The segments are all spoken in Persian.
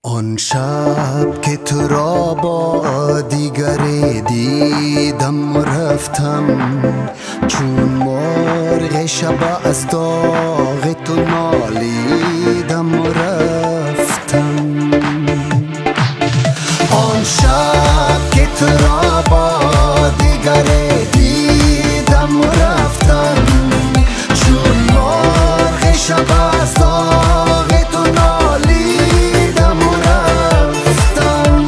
آن شب که تو را با دیگری دیدم و رفتم، چون مرغ شب از داغ تو نالیدم و رفتم. آن شب که تو را با دیگری دیدم و رفتم، چون مرغ شب از داغ تو نالیدم و رفتم.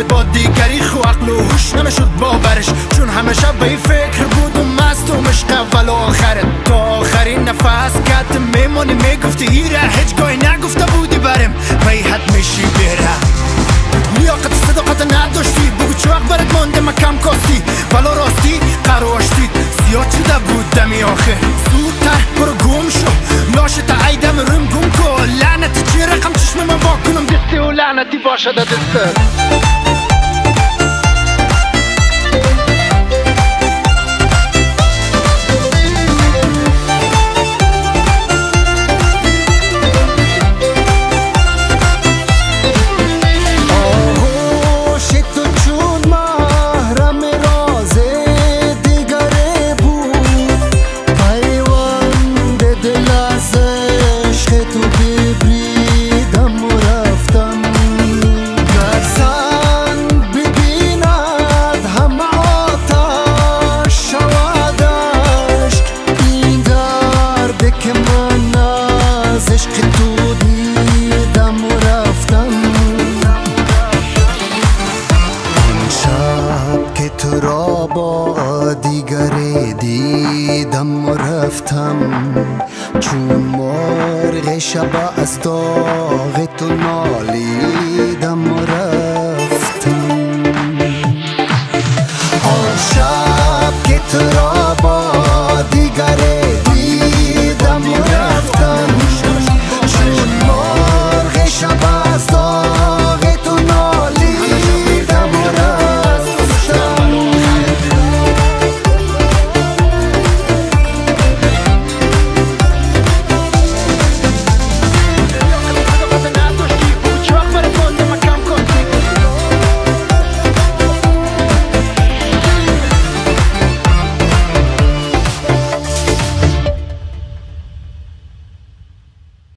با دیگری خو عقل و هوش نمیشد باورش، چون همه شب به این فکر بود و مست و مشق اول و آخره. تا آخرین نفس کت میمونی میگفتی ایره، هیچ گاهی نگفته بودی برم حد میشی بره. لیاقت صداقت نداشتی، بگو چه وقت برات مانده من کم کاستی، ولا راستی قراشتی زیاد شده بود دمی آخر. زودتر برو گم شو لاشت عیدم روم گم کن، لعنتی چی رقم چشم من واکنم دستی و لعنتی باشد دسته. تو را با دیگری دیدم و رفتم، چون مرغ شب از داغ تو نالیدم